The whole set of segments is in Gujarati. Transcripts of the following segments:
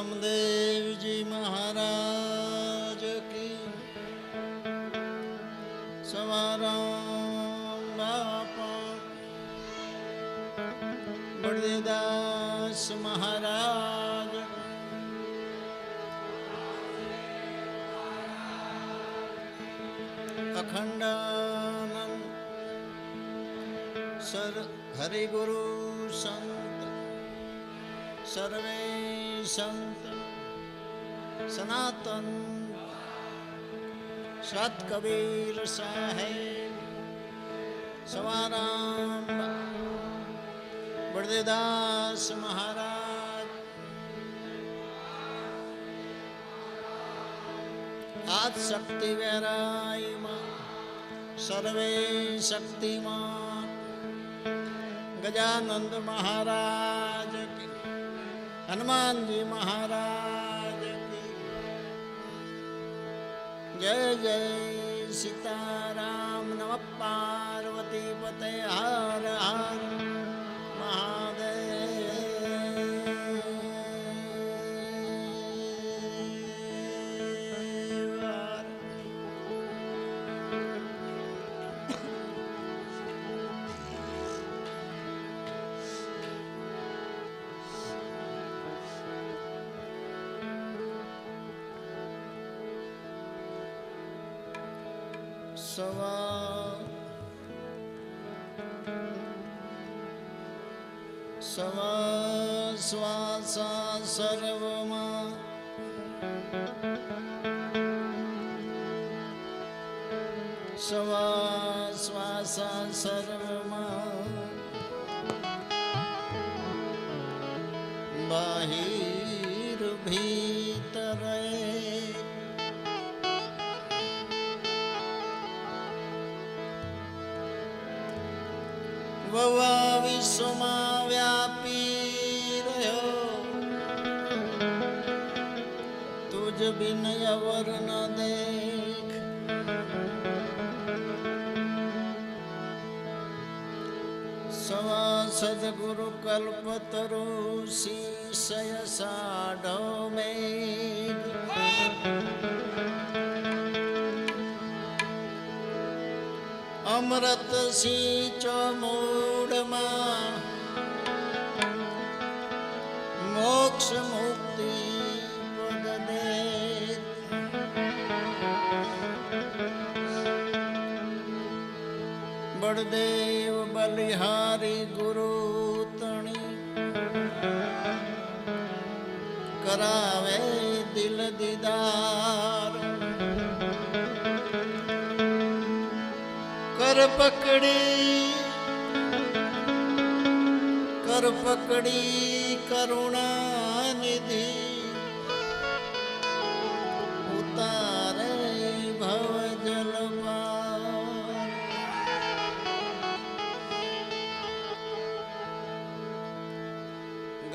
रामदेव जी महाराज की सवाराम बापा बड़देदास महाराज अखंडानंद सर हरि गुरु संत सर्वे संत सनातन सत कबीर साहेब सवाराम बड़देदास महाराज आज शक्ति वैराई मां सर्वे शक्तिमान गजानंद महाराज की हनुमान जी महाराज की जय जय सीताराम नमः पार्वती पते हर हर सवा श्वासा सर्वमा सवा श्वासा सर्वमा बाहिर भीतर ववा विश्वમાં व्यापी રહ્યો तुझ बिन अवर न देख सवा सदगुरु कल्पतरु शीशय साढ़ो मेघ अमृत सिंचो मूढ़मा मोक्ष मुक्ति पद दे बड़देव बलिहारी गुरु तणी करावे दिल दीदार कर पकड़ी करुणा निधि उतारे भव जल पार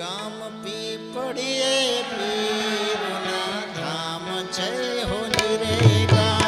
गाम पीपड़िए पीरुना धाम छे हो रे गाम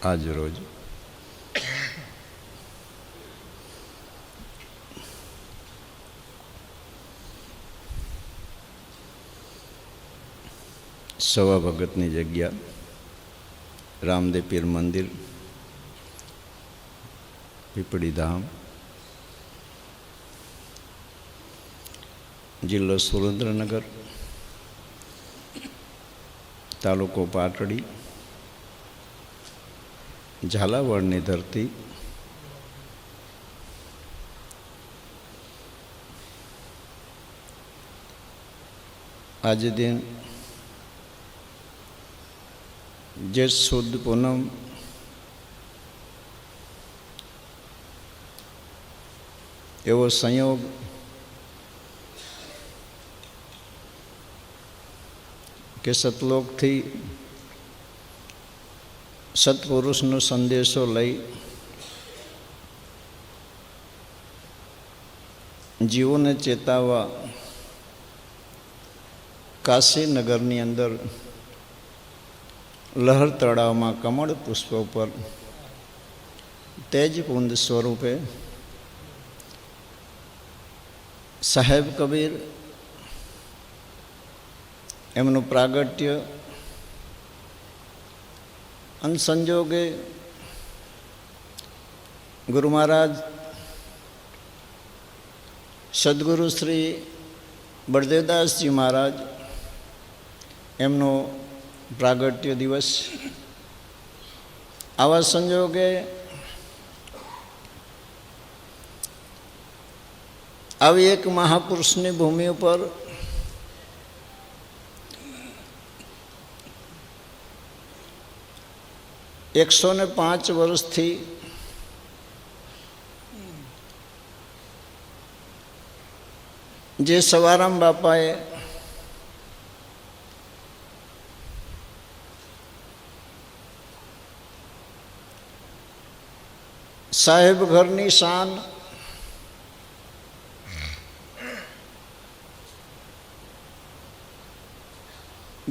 આજ રોજ સવા ભગતની જગ્યા રામદેવ પીર મંદિર પીપળી ધામ જિલ્લો સુરેન્દ્રનગર તાલુકો પાટડી ઝાલાવાડની ધરતી આજે દિન જેઠ સુદ પૂનમ એવો સંયોગ કે સતલોકથી સત્પુરુષનો સંદેશો લઈ જીવોને ચેતાવવા કાશીનગરની અંદર લહર તળાવમાં કમળ પુષ્પો પર તેજપુંજ સ્વરૂપે સાહેબ કબીર એમનું પ્રાગટ્ય અને સંજોગે ગુરુ મહારાજ સદગુરુ શ્રી બળદેવદાસજી મહારાજ એમનો પ્રાગટ્ય દિવસ, આવા સંજોગે આવી એક મહાપુરુષની ભૂમિ ઉપર એકસો ને 5 વર્ષથી જે સવારામ બાપાએ સાહેબ ઘરની શાન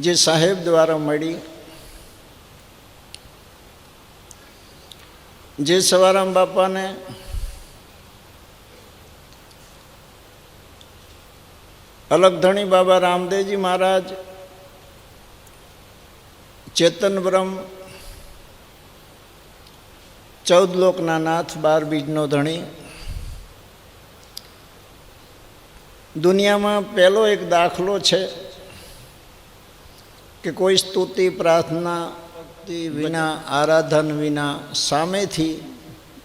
જે સાહેબ દ્વારા મળી, જે સવારામ બાપાને અલગધણી બાબા રામદેવજી મહારાજ, ચેતન બ્રહ્મ, 14 લોકના નાથ, 12 બીજનો ધણી, દુનિયામાં પહેલો એક દાખલો છે કે કોઈ સ્તુતિ પ્રાર્થના વિના, આરાધન વિના સામેથી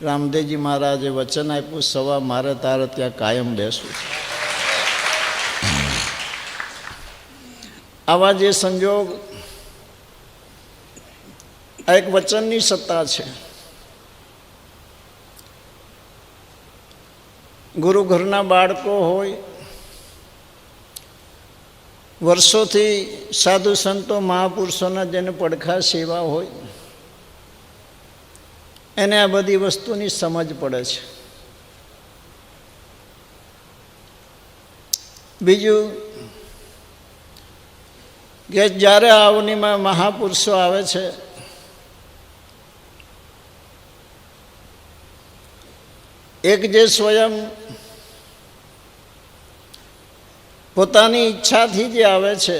રામદેવજી મહારાજે વચન આપ્યું, સવા મારે તારે ત્યાં કાયમ બેસવું છે. આવા જે સંજોગ, આ એક વચનની સત્તા છે. ગુરુ ઘરના બાળકો હોય, વર્ષોથી સાધુ સંતો મહાપુરુષોના જેને પડખા સેવા હોય, એને આ બધી વસ્તુની સમજ પડે છે. બીજું કે જ્યારે આવનીમાં મહાપુરુષો આવે છે, એક જે સ્વયં પોતાની ઈચ્છાથી જે આવે છે,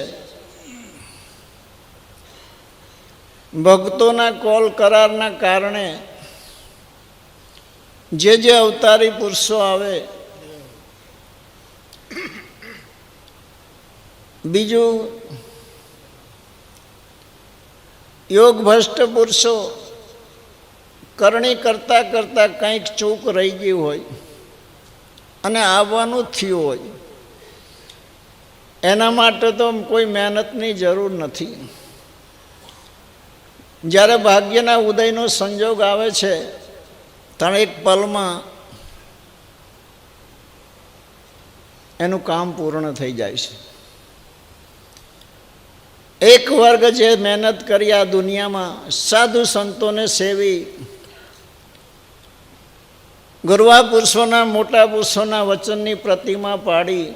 ભક્તોના કોલ કરારના કારણે જે અવતારી પુરુષો આવે, બીજું યોગ ભ્રષ્ટ પુરુષો કરણી કરતાં કરતાં કંઈક ચૂક રહી ગઈ હોય અને આવવાનું થયું હોય, એના માટે તો કોઈ મહેનતની જરૂર નથી. જ્યારે ભાગ્યના ઉદયનો સંજોગ આવે છે ત્યારે એક પલમાં એનું કામ પૂર્ણ થઈ જાય છે. એક વર્ગ જે મહેનત કરી આ દુનિયામાં સાધુ સંતોને સેવી, ગુરવા પુરુષોના, મોટા પુરુષોના વચનની પ્રતિમા પાડી,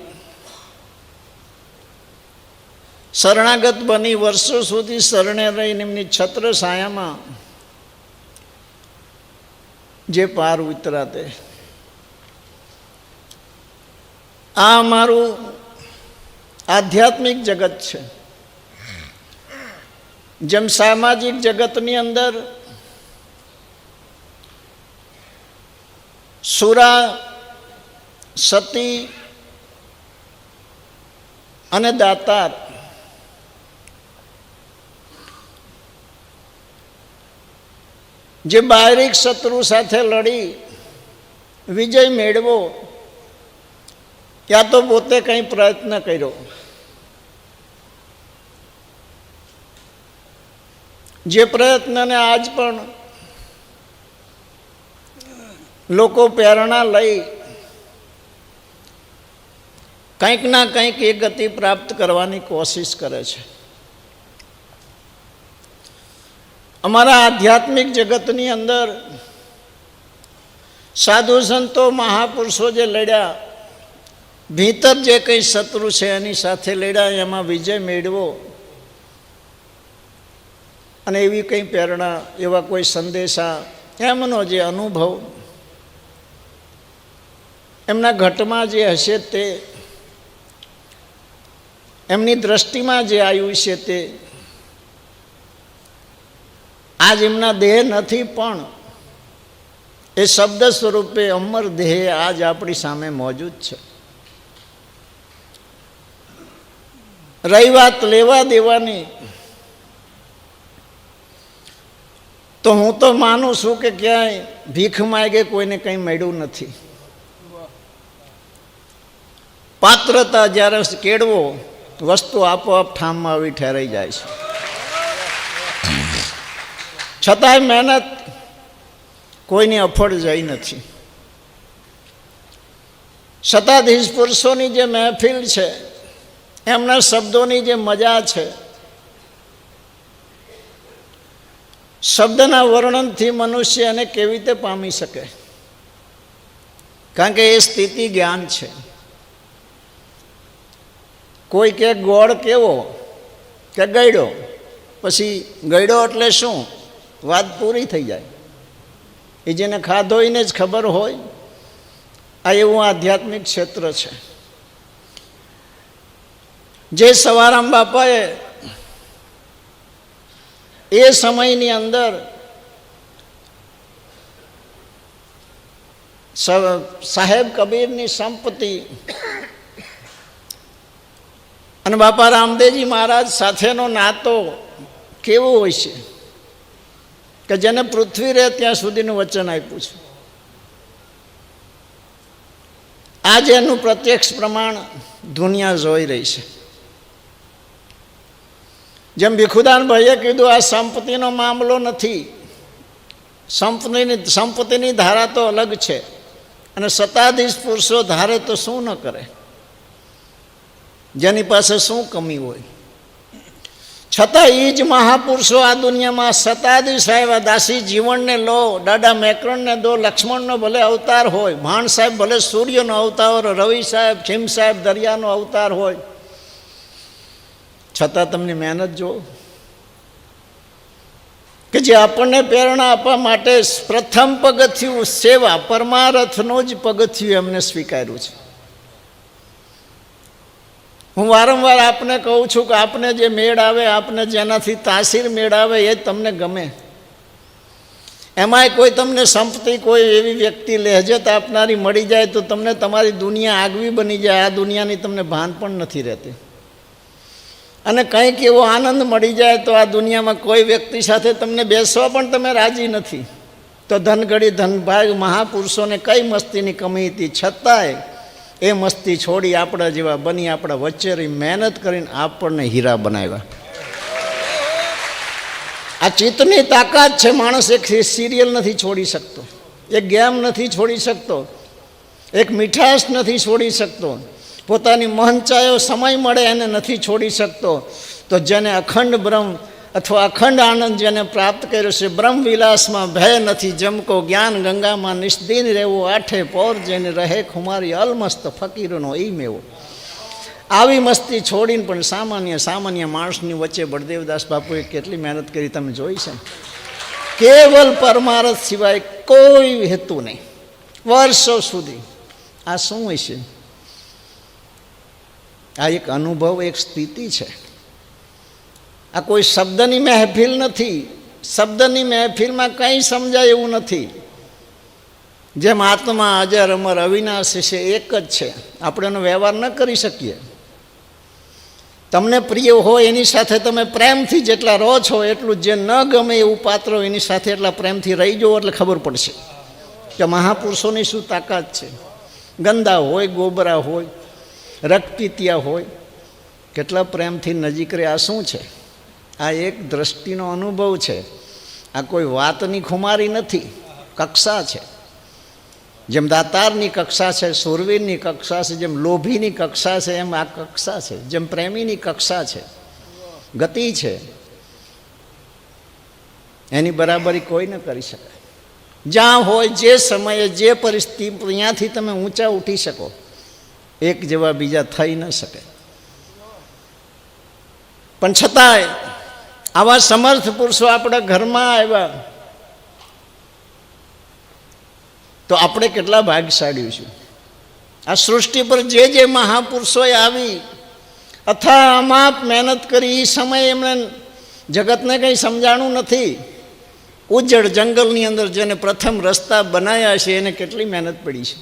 શરણાગત બની વર્ષો સુધી શરણે રહીને એમની છત્ર છાયામાં જે પાર ઉતરા તે. આ અમારું આધ્યાત્મિક જગત છે. જેમ સામાજિક જગતની અંદર સુરા, સતી અને દાતાર જે બાહ્યિક શત્રુ સાથે લડી વિજય મેળવો, યા તો પોતે કંઈ પ્રયત્ન કર્યો, જે પ્રયત્નને આજ પણ લોકો પ્રેરણા લઈ કંઈક ના કંઈક એ ગતિ પ્રાપ્ત કરવાની કોશિશ કરે છે. અમારા આધ્યાત્મિક જગતની અંદર સાધુ સંતો મહાપુરુષો જે લડ્યા, ભીતર જે કંઈ શત્રુ છે એની સાથે લડ્યા, એમાં વિજય મેળવો અને એવી કંઈ પ્રેરણા, એવા કોઈ સંદેશા, એમનો જે અનુભવ એમના ઘટમાં જે હશે તે, એમની દ્રષ્ટિમાં જે આવ્યું છે તે, આજ એમના દેહ નથી પણ એ શબ્દ સ્વરૂપે અમર દેહ આજ આપણી સામે મોજૂદ છે. રહી વાત લેવા દેવાની, તો હું તો માનું છું કે ક્યાંય ભીખ માગે કોઈને કંઈ મળ્યું નથી. પાત્રતા જ્યારે કેળવો, વસ્તુ આપોઆપ ઠામમાં આવી ઠેરાઈ જાય છે. છતાંય મહેનત કોઈની અફળ જઈ નથી. શતાધીશ પુરુષોની જે મહેફિલ છે, એમના શબ્દોની જે મજા છે, શબ્દના વર્ણનથી મનુષ્ય એને કેવી રીતે પામી શકે? કારણ કે એ સ્થિતિ જ્ઞાન છે. કોઈ કે ગોળ કેવો કે ગળ્યો, પછી ગળ્યો એટલે શું, વાત પૂરી થઈ જાય. એ જેને ખાધો એને જ ખબર હોય. આ એવું આધ્યાત્મિક ક્ષેત્ર છે. જે સવારામ બાપાએ એ સમયની અંદર સાહેબ કબીરની સંપત્તિ અને બાપા રામદેવજી મહારાજ સાથેનો નાતો કેવો હોય છે કે જેને પૃથ્વી રહે ત્યાં સુધીનું વચન આપ્યું છે. આજે એનું પ્રત્યક્ષ પ્રમાણ દુનિયા જોઈ રહી છે. જેમ ભીખુદાનભાઈએ કીધું, આ સંપત્તિનો મામલો નથી. સંપત્તિની ધારા તો અલગ છે, અને સત્તાધીશ પુરુષો ધારે તો શું ન કરે, જેની પાસે શું કમી હોય. છતાં એ જ મહાપુરુષો આ દુનિયામાં સત્તાધીશ આવ્યા. દાસી જીવનને લો, દાદા મેકરણને દો, લક્ષ્મણનો ભલે અવતાર હોય, ભાણ સાહેબ ભલે સૂર્યનો અવતાર હોય, રવિ સાહેબ, ખીમ સાહેબ દરિયાનો અવતાર હોય, છતાં તમને મહેનત જો કે જે આપણને પ્રેરણા આપવા માટે પ્રથમ પગથિયું સેવા, પરમાર્થનું જ પગથિયું એમને સ્વીકાર્યું છે. હું વારંવાર આપને કહું છું કે આપને જે મેળ આવે, આપને જેનાથી તાસીર મેળ આવે એ તમને ગમે. એમાંય કોઈ તમને સંપત્તિ, કોઈ એવી વ્યક્તિ લહેજત આપનારી મળી જાય તો તમને તમારી દુનિયા આગવી બની જાય. આ દુનિયાની તમને ભાન પણ નથી રહેતી. અને કંઈક એવો આનંદ મળી જાય તો આ દુનિયામાં કોઈ વ્યક્તિ સાથે તમને બેસવા પણ તમે રાજી નથી. તો ધનગડી ધનભાગ મહાપુરુષોને કઈ મસ્તીની કમી હતી, છતાંય એ મસ્તી છોડી આપણા જેવા બની, આપણા વચ્ચે રહી મહેનત કરીને આપણને હીરા બનાવ્યા. આ ચિત્તની તાકાત છે. માણસ એક સિરિયલ નથી છોડી શકતો, એક ગેમ નથી છોડી શકતો, એક મીઠાશ નથી છોડી શકતો, પોતાની મહંચાયો સમય મળે એને નથી છોડી શકતો. તો જેને અખંડ બ્રહ્મ અથવા અખંડ આનંદ જેને પ્રાપ્ત કર્યો છે, બ્રહ્મ વિલાસમાં ભય નથી જમકો, જ્ઞાન ગંગામાં નિષ્દીન રહેવું, આઠે પોર જેને રહે ખુમારી, અલમસ્ત ફકીરનો ઈ મેવો. આવી મસ્તી છોડીને પણ સામાન્ય માણસની વચ્ચે બળદેવદાસ બાપુએ કેટલી મહેનત કરી તમે જોઈ છે. કેવલ પરમાર્થ સિવાય કોઈ હેતુ નહીં, વર્ષો સુધી. આ શું હોય છે? આ એક અનુભવ, એક સ્થિતિ છે. આ કોઈ શબ્દની મહેફિલ નથી. શબ્દની મહેફિલમાં કંઈ સમજાય એવું નથી. જેમ આત્મા અજર અમર અવિનાશી છે, એક જ છે. આપણે એનો વ્યવહાર ન કરી શકીએ. તમને પ્રિય હોય એની સાથે તમે પ્રેમથી જેટલા રહો છો એટલું, જે ન ગમે એવું પાત્ર એની સાથે એટલા પ્રેમથી રહી જાઓ એટલે ખબર પડશે કે મહાપુરુષોની શું તાકાત છે. ગંદા હોય, ગોબરા હોય, રક્તપીતિયા હોય, કેટલા પ્રેમથી નજીક રહે. આ શું છે? આ એક દ્રષ્ટિનો અનુભવ છે. આ કોઈ વાતની ખુમારી નથી, કક્ષા છે. જેમ દાતારની કક્ષા છે, સુરવીરની કક્ષા છે, જેમ લોભીની કક્ષા છે, એમ આ કક્ષા છે. જેમ પ્રેમીની કક્ષા છે, ગતિ છે. એની બરાબરી કોઈ ન કરી શકે. જ્યાં હોય, જે સમયે, જે પરિસ્થિતિ, ત્યાંથી તમે ઊંચા ઉઠી શકો. એક જેવા બીજા થઈ ન શકે. પણ છતાંય આવા સમર્થ પુરુષો આપણા ઘરમાં આવ્યા તો આપણે કેટલા ભાગ્યશાળી છું. આ સૃષ્ટિ પર જે મહાપુરુષોએ આવી અથા અમાપ મહેનત કરી, એ સમયે એમણે જગતને કંઈ સમજાણું નથી. ઉજ્જડ જંગલની અંદર જેને પ્રથમ રસ્તા બનાવ્યા છે એને કેટલી મહેનત પડી છે.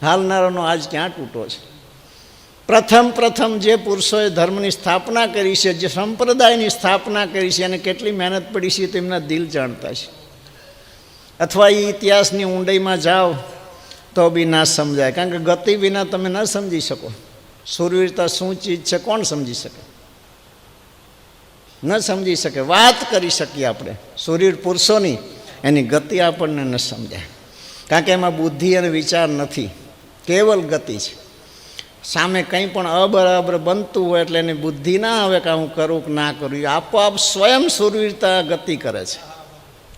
હાલનારાનો આજ ક્યાં તૂટો છે. પ્રથમ જે પુરુષોએ ધર્મની સ્થાપના કરી છે, જે સંપ્રદાયની સ્થાપના કરી છે, એને કેટલી મહેનત પડી છે તેમના દિલ જાણતા છે. અથવા એ ઇતિહાસની ઊંડાઈમાં જાઓ તો બી ના સમજાય, કારણ કે ગતિ વિના તમે ન સમજી શકો. શૂરવીરતા શું ચીજ છે કોણ સમજી શકે? ન સમજી શકે. વાત કરી શકીએ આપણે શૂરવીર પુરુષોની, એની ગતિ આપણને ન સમજાય, કારણ કે એમાં બુદ્ધિ અને વિચાર નથી, કેવલ ગતિ છે. સામે કંઈ પણ અબરાબર બનતું હોય એટલે એની બુદ્ધિ ના આવે કે હું કરું કે ના કરું. એ આપોઆપ સ્વયં શૂરવીરતા ગતિ કરે છે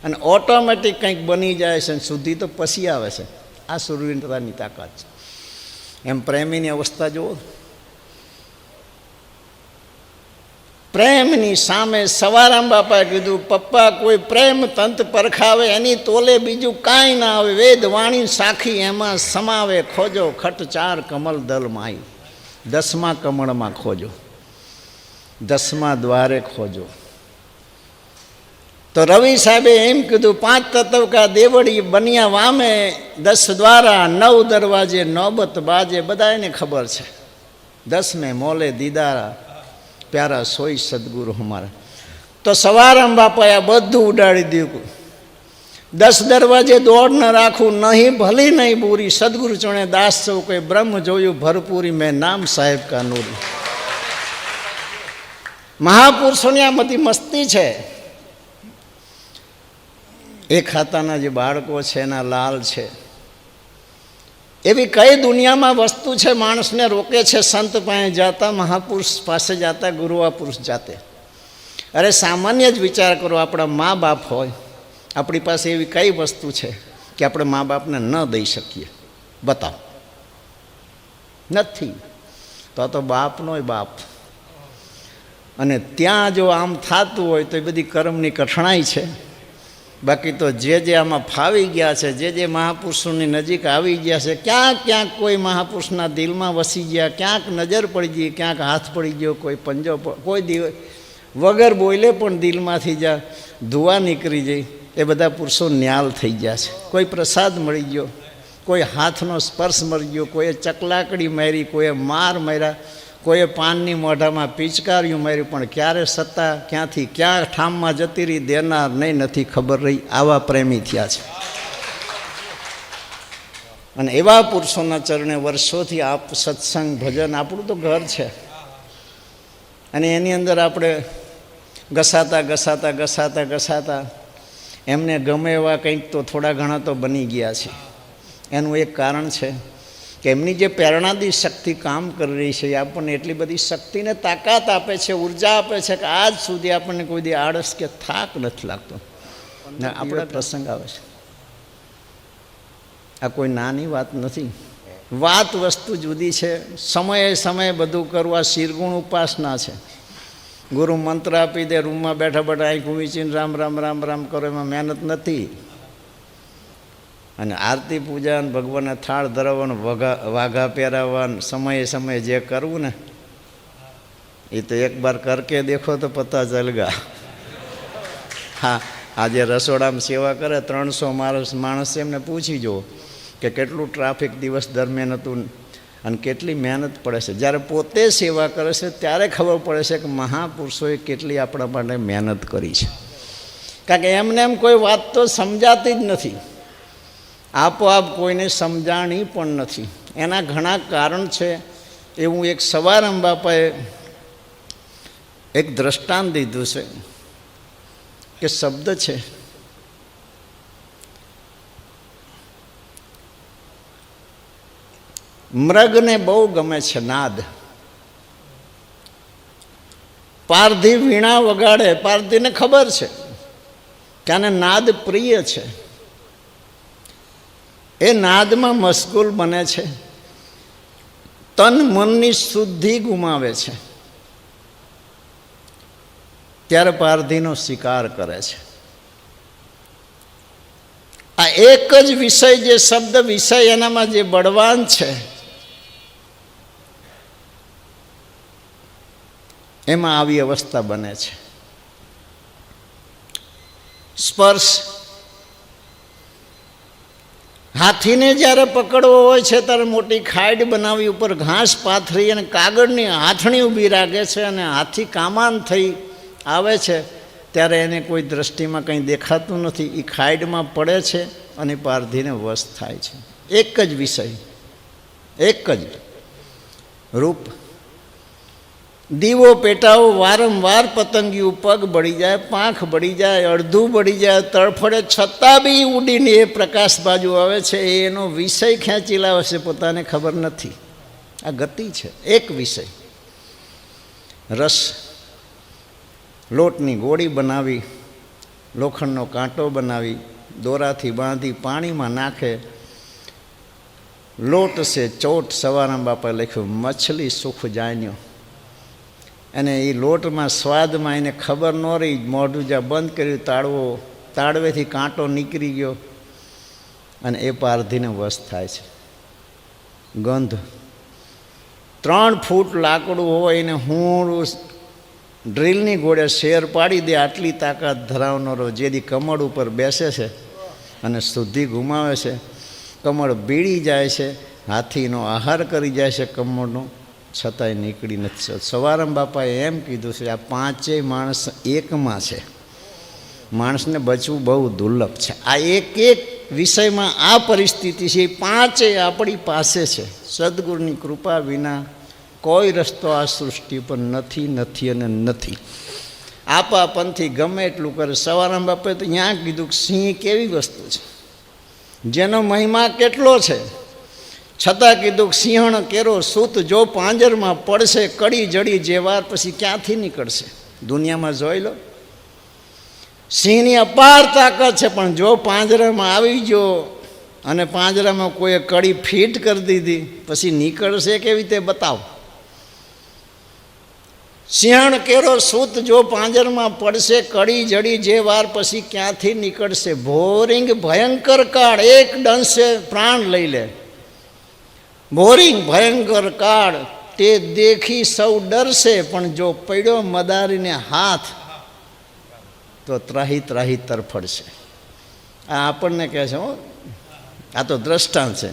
અને ઓટોમેટિક કંઈક બની જાય છે. શુદ્ધિ તો પછી આવે છે. આ શૂરવીરતાની તાકાત છે. એમ પ્રેમીની અવસ્થા જુઓ. પ્રેમની સામે સવારામ બાપાએ કીધું, પપ્પા કોઈ પ્રેમ તંત પરખાવે એની તોલે બીજું કાંઈ ના આવે. વેદ વાણી સાખી એમાં સમાવે, ખોજો ખટ ચાર કમલ દલ માઈ. 10મા કમળમાં ખોજો, 10મા દ્વારે ખોજો. તો રવિ સાહેબે એમ કીધું, 5 તત્વકા દેવડી બન્યા વામે, 10 દ્વારા 9 દરવાજે નોબત બાજે. બધા એને ખબર છે. 10મેં મોલે દીદારા પ્યારા સોઈ સદગુરુ હમારા. તો સવારામ બાપાએ આ બધું ઉડાડી દીધું. 10 દરવાજે દોડ ન રાખું, નહીં ભલી નહીં બુરી. સદગુરુ ચણે દાસ સૌ કોઈ બ્રહ્મ જોયું ભરપૂરી, મેં નામ સાહેબ કા નૂરી. મહાપુરુષોની આ બધી મસ્તી છે. એ ખાતાના જે બાળકો છે એના લાલ છે. એવી કઈ દુનિયામાં વસ્તુ છે માણસને રોકે છે સંત પાસે જાતા, મહાપુરુષ પાસે જાતા, ગુરુવા પુરુષ જાતે? અરે સામાન્ય જ વિચાર કરો. આપણા મા બાપ હોય, આપણી પાસે એવી કઈ વસ્તુ છે કે આપણે મા બાપને ન દઈ શકીએ? બતાવો. નથી. તો બાપનોય બાપ. અને ત્યાં જો આમ થતું હોય તો એ બધી કર્મની કઠણાઈ છે. બાકી તો જે આમાં ફાવી ગયા છે, જે મહાપુરુષોની નજીક આવી ગયા છે, ક્યાંક કોઈ મહાપુરુષના દિલમાં વસી ગયા, ક્યાંક નજર પડી ગઈ, ક્યાંક હાથ પડી ગયો, કોઈ પંજો, કોઈ વગર બોલે પણ દિલમાંથી જ્યાં ધુઆ નીકળી જાય, એ બધા પુરુષો ન્યાલ થઈ ગયા છે. કોઈ પ્રસાદ મળી ગયો, કોઈ હાથનો સ્પર્શ મળી ગયો, કોઈએ ચકલાકડી મારી, કોઈએ માર માર્યા, કોઈએ પાનની મોઢામાં પિચકાર્યું માર્યું, પણ ક્યારે સત્તા ક્યાંથી ક્યાં ઠામમાં જતી રહી દેનાર નહીં નથી ખબર રહી. આવા પ્રેમી થયા છે. અને એવા પુરુષોના ચરણે વર્ષોથી આપ સત્સંગ ભજન, આપણું તો ઘર છે, અને એની અંદર આપણે ઘસાતા એમને ગમે એવા કંઈક તો થોડા ઘણા તો બની ગયા છે. એનું એક કારણ છે કે એમની જે પ્રેરણાદી શક્તિ કામ કરી રહી છે, એ આપણને એટલી બધી શક્તિને તાકાત આપે છે, ઉર્જા આપે છે કે આજ સુધી આપણને કોઈ દી આળસ કે થાક નથી લાગતો. ને આપણે પ્રસંગ આવે છે. આ કોઈ નાની વાત નથી. વાત વસ્તુ જુદી છે. સમયે બધું કરવું આ શિરગુણ ઉપાસના છે. ગુરુ મંત્ર આપી દે, રૂમમાં બેઠા આંખ વીંચીને રામ રામ રામ રામ કરો, એમાં મહેનત નથી. અને આરતી પૂજા ને ભગવાનને થાળ ધરાવવાનું વાઘા પહેરાવવાનું સમયે સમયે જે કરવું ને એ તો એક બાર કરકે દેખો તો પતા ચલગા. હા, આજે રસોડામાં સેવા કરે 300 માણસ એમને પૂછી જુઓ કે કેટલું ટ્રાફિક દિવસ દરમિયાન હતું અને કેટલી મહેનત પડે છે. જ્યારે પોતે સેવા કરે છે ત્યારે ખબર પડે છે કે મહાપુરુષોએ કેટલી આપણા માટે મહેનત કરી છે. કારણ કે એમને એમ કોઈ વાત તો સમજાતી જ નથી, આપોઆપ કોઈને સમજાણી પણ નથી. એના ઘણા કારણ છે. એવું એક સવારામ બાપાએ એક દ્રષ્ટાંત દીધું છે કે શબ્દ છે મૃગને બહુ ગમે છે નાદ. પારધી વીણા વગાડે, પારધીને ખબર છે કે આને નાદ પ્રિય છે, એ નાદમાં મશગુલ બને છે, તન મનની શુદ્ધિ ગુમાવે છે, ત્યારે પારધીનો શિકાર કરે છે. આ એક જ વિષય, જે શબ્દ વિષય એનામાં જે બળવાન છે એમાં આવી અવસ્થા બને છે. સ્પર્શ, હાથીને જ્યારે પકડવો હોય છે ત્યારે મોટી ખાડ બનાવી ઉપર ઘાસ પાથરી અને કાગળની હાથણી ઊભી રાખે છે, અને હાથી કામાન થઈ આવે છે ત્યારે એને કોઈ દ્રષ્ટિમાં કંઈ દેખાતું નથી, એ ખાડમાં પડે છે અને પારધીને વશ થાય છે. એક જ વિષય, એક જ રૂપ. દીવો પેટાવો, વારંવાર પતંગિયું પગ બળી જાય, પાંખ બળી જાય, અડધું બળી જાય, તડફડે, છતાં બી ઉડીને એ પ્રકાશ બાજુ આવે છે. એનો વિષય ખેંચી લાવે છે, પોતાને ખબર નથી. આ ગતિ છે, એક વિષય. રસ, લોટની ગોળી બનાવી, લોખંડનો કાંટો બનાવી, દોરાથી બાંધી પાણીમાં નાખે, લોટ છે ચોટ. સવારામ બાપાએ લખ્યું મછલી સુખ જાણ્યો. અને એ લોટમાં સ્વાદમાં એને ખબર ન રહી, મોઢું જ્યાં બંધ કર્યું, તાળવેથી કાંટો નીકળી ગયો અને એ પારધીને વશ થાય છે. ગંધ, 3 ફૂટ લાકડું હોય એને હું ડ્રીલની ઘોડે શેર પાડી દે, આટલી તાકાત ધરાવનારો જેથી કમળ ઉપર બેસે છે અને શુદ્ધિ ગુમાવે છે, કમળ બીડી જાય છે, હાથીનો આહાર કરી જાય છે કમળનો, છતાંય નીકળી નથી. સવારામ બાપાએ એમ કીધું છે આ 5 માણસ એકમાં છે, માણસને બચવું બહુ દુર્લભ છે. આ એક એક વિષયમાં આ પરિસ્થિતિ છે, 5 આપણી પાસે છે. સદગુરુની કૃપા વિના કોઈ રસ્તો આ સૃષ્ટિ પર નથી, નથી અને નથી. આપા પંથી ગમે એટલું કરે. સવારામ બાપાએ તો ત્યાં કીધું કે સિંહ કેવી વસ્તુ છે, જેનો મહિમા કેટલો છે, છતાં કીધું કે સિંહણ કેરો સૂત જો પાંજરમાં પડશે, કડી જડી જે વાર પછી ક્યાંથી નીકળશે. દુનિયામાં જોઈ લો, સિંહની અપાર તાકાત છે, પણ જો પાંજરામાં આવી ગયો અને પાંજરામાં કોઈએ કડી ફિટ કરી દીધી પછી નીકળશે કેવી રીતે, બતાવો. સિંહણ કેરો સૂત જો પાંજરમાં પડશે, કડી જડી જે વાર પછી ક્યાંથી નીકળશે. ભોરિંગ ભયંકર કાળ, એક ડંસે પ્રાણ લઈ લે. ભોરિંગ ભયંકર કાળ, તે દેખી સૌ ડરશે, પણ જો પડ્યો મદારીને હાથ તો ત્રાહી ત્રાહી તરફડશે. આ આપણને કહે છે, આ તો દ્રષ્ટાંત છે.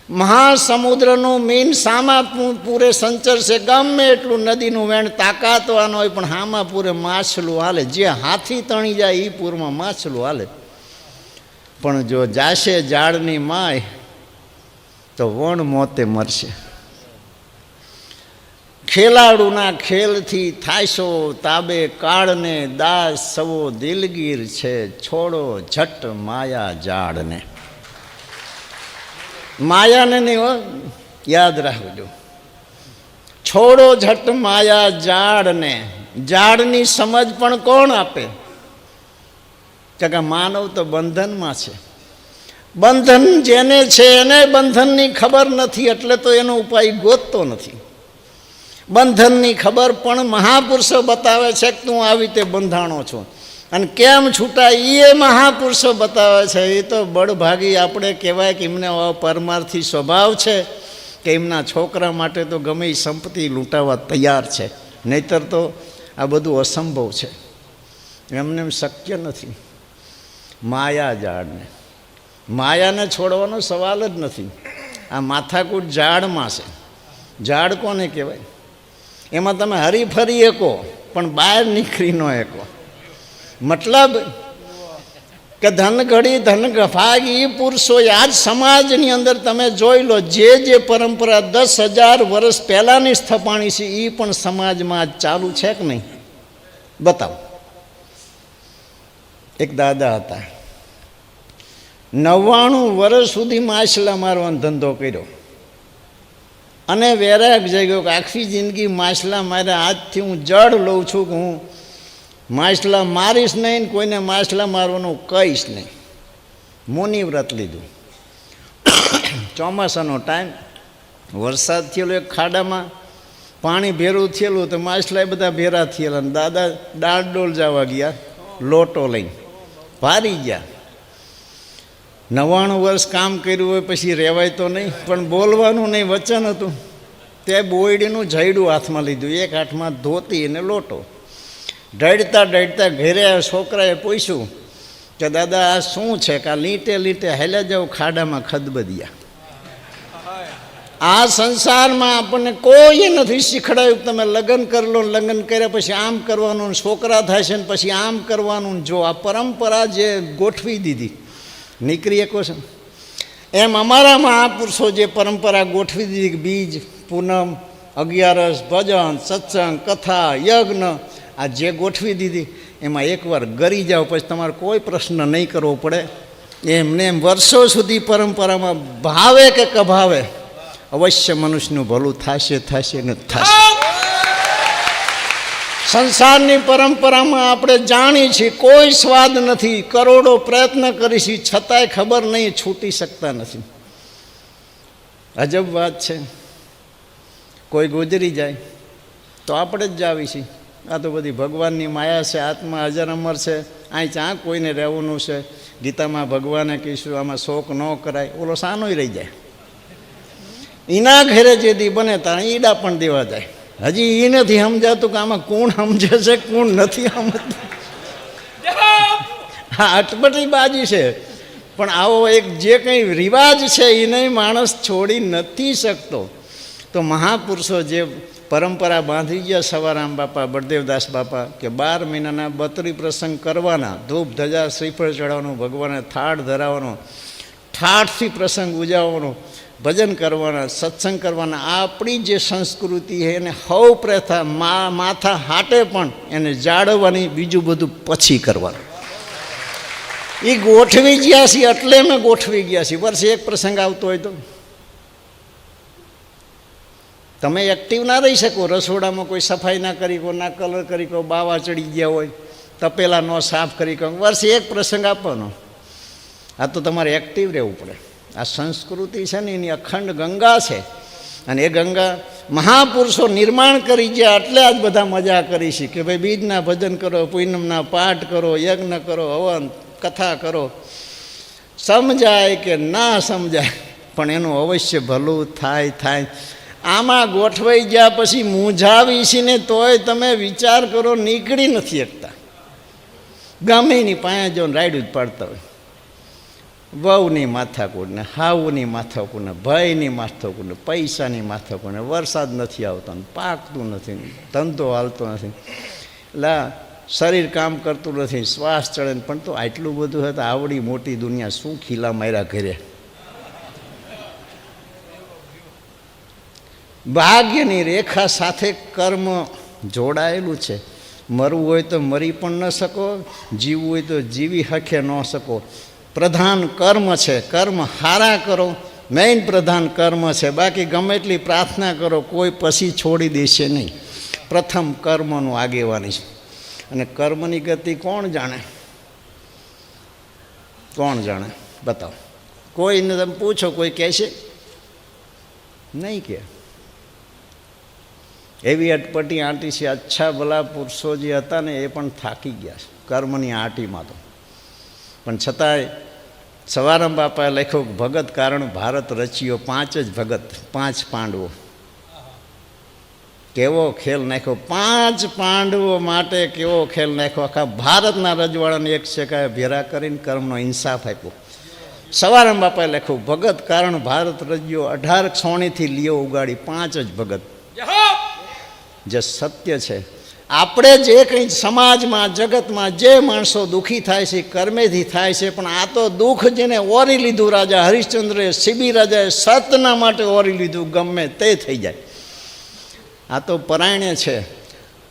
મહાસમુદ્રનું મીન સામા પૂરે સંચરશે, ગમે એટલું નદીનું વેણ તાકાતવાનું હોય પણ હામા પૂરે માછલું હાલે. જે હાથી તણી જાય એ પૂરમાં માછલું હાલે. પણ જો જાશે જાળની માય તો વણ મોતે મરશે. ખેલાડુના ખેલથી થાયશો તાબે કાળને, દાસ સવો દિલગીર છે, છોડો ઝટ માયા જાળને. માયાને નહીં, યાદ રાખજો. છોડો ઝટ માયા ઝાડને. ઝાડની સમજ પણ કોણ આપે? કે માનવ તો બંધનમાં છે. બંધન જેને છે એને બંધનની ખબર નથી, એટલે તો એનો ઉપાય ગોતતો નથી. બંધનની ખબર પણ મહાપુરુષો બતાવે છે કે તું આવી રીતે બંધાણો છો. અને કેમ છૂટા એ મહાપુરુષો બતાવે છે. એ તો બળભાગી આપણે કહેવાય કે એમને પરમાર્થી સ્વભાવ છે કે એમના છોકરા માટે તો ગમે એ સંપત્તિ લૂંટાવા તૈયાર છે, નહીતર તો આ બધું અસંભવ છે, એમને એમ શક્ય નથી. માયા ઝાડને, માયાને છોડવાનો સવાલ જ નથી. આ માથાકૂટ ઝાડમાં છે. ઝાડ કોને કહેવાય? એમાં તમે હરીફરી શકો પણ બહાર નીકળી ન શકો. મતલબ કે ધન ઘડી ધન ભાગ એ પુરુષો આજ સમાજની અંદર તમે જોઈ લો, જે પરંપરા 10,000 વર્ષ પહેલાંની સ્થપાણી છે એ પણ સમાજમાં આજ ચાલુ છે કે નહીં? બતાવો. એક દાદા હતા, 99 વર્ષ સુધી માછલા મારવાનો ધંધો કર્યો અને વૈરાગ જાગ્યો કે આખી જિંદગી માછલા માર્યા, આજથી હું જડ લઉં છું કે હું માછલા મારીશ નહીં, કોઈને માછલા મારવાનું કહીશ નહીં. મૌની વ્રત લીધું. ચોમાસાનો ટાઈમ, વરસાદ થયેલો, એક ખાડામાં પાણી ભેરું થયેલું તો માછલા બધા ભેરા થયેલા. દાદા દાળ ડોલ જવા ગયા લોટો લઈને, ભારી ગયા. 99 વર્ષ કામ કર્યું હોય પછી રહેવાય તો નહીં, પણ બોલવાનું નહીં, વચન હતું. તે બોયડીનું જયડું હાથમાં લીધું, એક હાથમાં ધોતી અને લોટો. ઢળતા ઘરે છોકરાએ પૂછ્યું કે દાદા આ શું છે? કે આ લીંટે લીંટે હેલ્યા જાવ ખાડામાં ખદબદિયા. આ સંસારમાં આપણને કોઈ નથી શીખડાયું તમે લગ્ન કરી લો, લગ્ન કર્યા પછી આમ કરવાનું, છોકરા થાય છે ને પછી આમ કરવાનું. જો આ પરંપરા જે ગોઠવી દીધી, નીકળી શકો છો. એમ અમારા મહાપુરુષો જે પરંપરા ગોઠવી દીધી, બીજ, પૂનમ, 11, ભજન, સત્સંગ, કથા, યજ્ઞ, આ જે ગોઠવી દીધી એમાં એકવાર ગરી જાઓ પછી તમારે કોઈ પ્રશ્ન નહીં કરવો પડે. એમને એમ વર્ષો સુધી પરંપરામાં ભાવે કે કભાવે અવશ્ય મનુષ્યનું ભલું થશે ને થશે. સંસારની પરંપરામાં આપણે જાણીએ છીએ કોઈ સ્વાદ નથી, કરોડો પ્રયત્ન કરીશું છતાંય ખબર નહીં, છૂટી શકતા નથી. અજબ વાત છે. કોઈ ગુજરી જાય તો આપણે જ જાવી છીએ. આ તો બધી ભગવાનની માયા છે, આત્મા અજર અમર છે, અહીં ચા કોઈને રહેવાનું છે. ગીતામાં ભગવાને કહીશું આમાં શોક ન કરાય, ઓલો સાનોય રહી જાય. એના ઘરે જે દી બને ત્યાં ઈડા પણ દેવા જાય. હજી એ નથી સમજાતું કે આમાં કોણ સમજે છે કોણ નથી સમજતું. હા, અટપટી બાજી છે. પણ આવો એક જે કંઈ રિવાજ છે એને માણસ છોડી નથી શકતો. તો મહાપુરુષો જે પરંપરા બાંધી ગયા, સવારામ બાપા, બળદેવદાસ બાપા, કે 12 મહિનાના 32 પ્રસંગ કરવાના, ધૂપ ધજા શ્રીફળ ચડાવવાનું, ભગવાનને થાળ ધરાવવાનો, ઠાઠથી પ્રસંગ ઉજવવાનો, ભજન કરવાના, સત્સંગ કરવાના. આપણી જે સંસ્કૃતિ છે એને હવ પ્રથા માથા હાટે પણ એને જાળવવાની, બીજું બધું પછી કરવાનું. એ ગોઠવી ગયા છીએ એટલે અમે ગોઠવી ગયા છીએ. વર્ષે એક પ્રસંગ આવતો હોય તો તમે એક્ટિવ ના રહી શકો. રસોડામાં કોઈ સફાઈ ના કરી કો, ના કલર કરી કો, બાવા ચડી ગયા હોય, તપેલા ન સાફ કરી કો, વર્ષે એક પ્રસંગ આપવાનો. આ તો તમારે એક્ટિવ રહેવું પડે. આ સંસ્કૃતિ છે ને એની અખંડ ગંગા છે, અને એ ગંગા મહાપુરુષો નિર્માણ કરી ગયા. એટલે આજ બધા મજા કરી છે કે ભાઈ બીજના ભજન કરો, પૂનમના પાઠ કરો, યજ્ઞ કરો, હવન કથા કરો. સમજાય કે ના સમજાય પણ એનું અવશ્ય ભલું થાય. આમાં ગોઠવાઈ ગયા પછી મૂંઝાવી છે ને તોય તમે વિચાર કરો નીકળી નથી શકતા. ગમે એની પાસે જો રાયડું જ પાડતા હોય. વહુની માથાકૂટ ને, હાવની માથાકૂટ ને, ભયની માથાકૂટ ને, પૈસાની માથાકૂટ ને, વરસાદ નથી આવતો ને, પાકતું નથી, ધંધો હાલતો નથી, એટલે શરીર કામ કરતું નથી, શ્વાસ ચડે ને. પણ તો આટલું બધું હતું, આવડી મોટી દુનિયા શું ખીલા માર્યા ઘરે. ભાગ્યની રેખા સાથે કર્મ જોડાયેલું છે. મરવું હોય તો મરી પણ ન શકો, જીવવું હોય તો જીવી હકે ન શકો. પ્રધાન કર્મ છે, કર્મ હારા કરો, મેઇન પ્રધાન કર્મ છે. બાકી ગમે એટલી પ્રાર્થના કરો કોઈ પછી છોડી દેશે નહીં. પ્રથમ કર્મનું આગેવાની છે. અને કર્મની ગતિ કોણ જાણે? કોણ જાણે? બતાવો. કોઈને તમે પૂછો, કોઈ કહેશે નહીં. કે એવી અટપટી આંટી છે. અચ્છા ભલા પુરુષો જે હતા ને એ પણ થાકી ગયા છે કર્મની આંટીમાં તો. પણ છતાંય સવારામ બાપાએ લખ્યું ભગત કારણ ભારત રચ્યો. 5 જ ભગત, 5 પાંડવો. કેવો ખેલ નાખ્યો, 5 પાંડવો માટે કેવો ખેલ નાખ્યો. આખા ભારતના રજવાડાને એક શેકાએ ભેરા કરીને કર્મનો ઇન્સાફ આપ્યો. સવારામ બાપાએ લખ્યું ભગત કારણ ભારત રજ્યો. 18 છોણીથી લીઓ ઉગાડી. 5 જ ભગત. જે સત્ય છે. આપણે જે કંઈ સમાજમાં જગતમાં જે માણસો દુઃખી થાય છે કર્મેથી થાય છે. પણ આ તો દુઃખ જેને ઓરી લીધું રાજા હરિશ્ચંદ્રે, સીબી રાજાએ સતના માટે ઓરી લીધું, ગમે તે થઈ જાય. આ તો પરાયણે છે,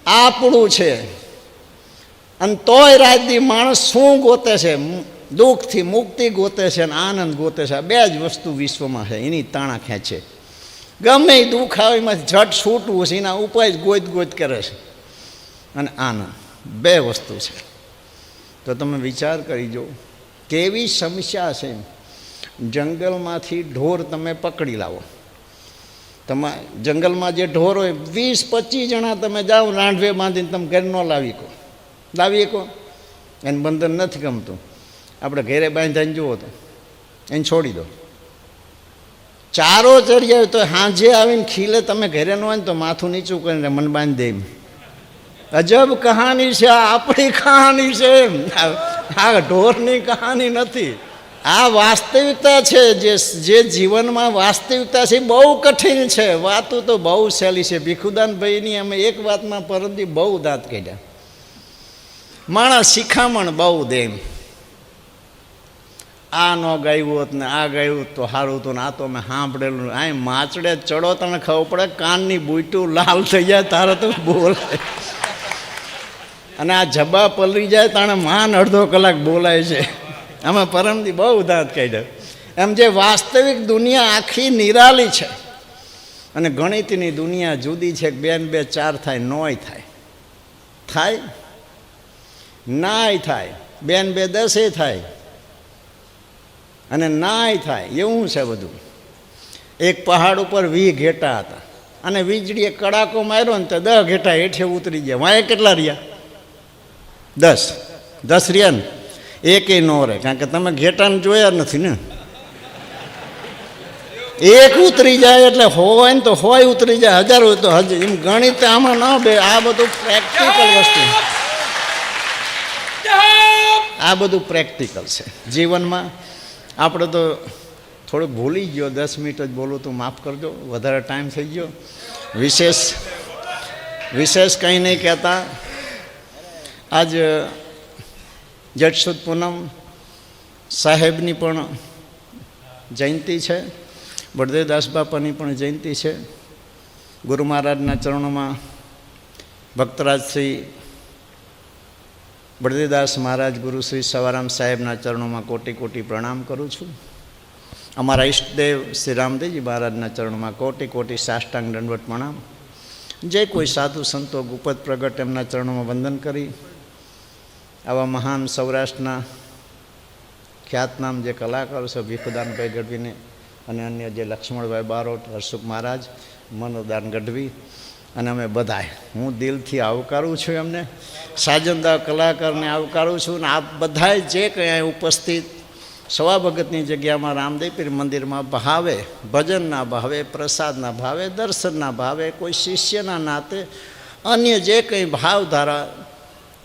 આપણું છે. અને તોય રાજદી માણસ શું ગોતે છે? દુઃખથી મુક્તિ ગોતે છે અને આનંદ ગોતે છે. આ 2 જ વસ્તુ વિશ્વમાં છે, એની તાણા ખેંચે. ગમે એ દુઃખ આવે એમાંથી ઝટ છૂટવું છે, એના ઉપાય ગોત કરે છે. અને આનંદ 2 વસ્તુ છે. તો તમે વિચાર કરી જો કેવી સમસ્યા છે. જંગલમાંથી ઢોર તમે પકડી લાવો. તમે જંગલમાં જે ઢોર હોય 20-25 જણા તમે જાઓ રાંઢવે બાંધીને તમે ઘરે ન લાવી શકો. એને બંધન નથી ગમતું. આપણે ઘેરે બાંધીને જુઓ તો એને છોડી દો. ચારો ચડી આવે તો હાંજે આવીને ખીલે. તમે ઘરે ન હોય ને તો માથું નીચું કરીને મન બાંધી દે. અજબ કહાની છે. આ આપણી કહાની છે, આ ઢોરની કહાની નથી. આ વાસ્તવિકતા છે. જે જીવનમાં વાસ્તવિકતા છે બહુ કઠિન છે. વાતો તો બહુ સહેલી છે. ભીખુદાનભાઈની અમે એક વાતમાં પરમથી બહુ દાંત કાઢ્યા. માણસ શિખામણ બહુ દે. આ ન ગાયું હોત ને આ ગાયું તો સારું હતું ને આ તો મેં સાંભળેલું. આ માચડે ચડો તને ખબર પડે. કાનની બૂટું લાલ થઈ જાય તારે તો બોલાય. અને આ જબા પલરી જાય તાણે માન અડધો કલાક બોલાય છે. અમે પરમથી બહુ દાંત કાઢ્યા. એમ જે વાસ્તવિક દુનિયા આખી નિરાલી છે અને ગણિતની દુનિયા જુદી છે. 2 ને 2 4 થાય, નોય થાય, નાય થાય. 2 ને 2 10 થાય અને નાય થાય. એવું છે બધું. એક પહાડ ઉપર 20 ઘેટા હતા અને વીજળીએ કડાકો માર્યો ને તો 10 ઘેટા હેઠે ઉતરી ગયા. વાંહે કેટલા રહ્યા? 10 રહ્યા ને. એકે ન રહે, કારણ કે તમે ઘેટાને જોયા નથી ને. એક ઉતરી જાય એટલે હોય ને તો હોય ઉતરી જાય, 1000 હોય તો 1000. એમ ગણિત આમાં ન બે. આ બધું પ્રેક્ટિકલ વસ્તુ. આ બધું પ્રેક્ટિકલ છે જીવનમાં. આપણે તો થોડુંક ભૂલી ગયો. 10 મિનિટ જ બોલું તો માફ કરજો, વધારે ટાઈમ થઈ ગયો. વિશેષ કંઈ નહીં કહેતા. આજ જેઠ સુદ પૂનમ સાહેબની પણ જયંતિ છે. બળદેવદાસ બાપાની પણ જયંતિ છે. ગુરુ મહારાજના ચરણોમાં ભક્તરાજ શ્રી બળદેવદાસ મહારાજ ગુરુ શ્રી સવારામ સાહેબના ચરણોમાં કોટી કોટી પ્રણામ કરું છું. અમારા ઈષ્ટદેવ શ્રી રામદેવજી મહારાજના ચરણોમાં કોટી કોટી સાષ્ટાંગ દંડવત પ્રણામ. જે કોઈ સાધુ સંતો ગુપત પ્રગટ એમના ચરણોમાં વંદન કરી આવા મહાન સૌરાષ્ટ્રના ખ્યાતનામ જે કલાકારો છે ભીખુદાનભાઈ ગઢવીને અને અન્ય જે લક્ષ્મણભાઈ બારોટ, હરસુખ મહારાજ, મનોદાન ગઢવી અને અમે બધાય, હું દિલથી આવકારું છું એમને. સાજનદા કલાકારને આવકારું છું. અને આપ બધાય જે કંઈ અહીં ઉપસ્થિત સવા ભગતની જગ્યામાં રામદેવપીર મંદિરમાં ભાવે, ભજનના ભાવે, પ્રસાદના ભાવે, દર્શનના ભાવે, કોઈ શિષ્યના નાતે અન્ય જે કંઈ ભાવધારા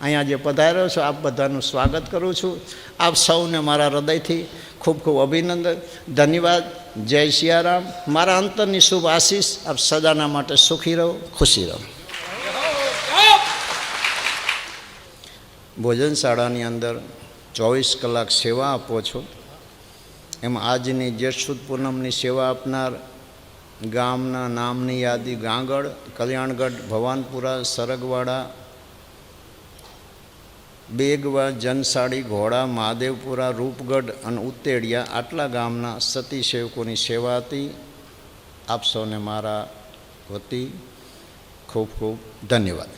અહીંયા જે પધાર્યો છો આપ બધાનું સ્વાગત કરું છું. આપ સૌને મારા હૃદયથી ખૂબ ખૂબ અભિનંદન, ધન્યવાદ. જય સિયારામ. મારા અંતરની શુભ આશીષ. આપ સદાના માટે સુખી રહો, ખુશી રહો. ભોજનશાળાની અંદર 24 કલાક સેવા આપો છો. એમાં આજની જેઠ સુદ પૂનમની સેવા આપનાર ગામના નામની યાદી: ગાંગડ, કલ્યાણગઢ, ભવાનપુરા, સરગવાડા, બેગવા, જનસાડી, ઘોડા, મહાદેવપુરા, રૂપગઢ અને ઉત્તેડિયા. આટલા ગામના સતી સેવકોની સેવા હતી. આપ સૌને મારા વતી ખૂબ ખૂબ ધન્યવાદ.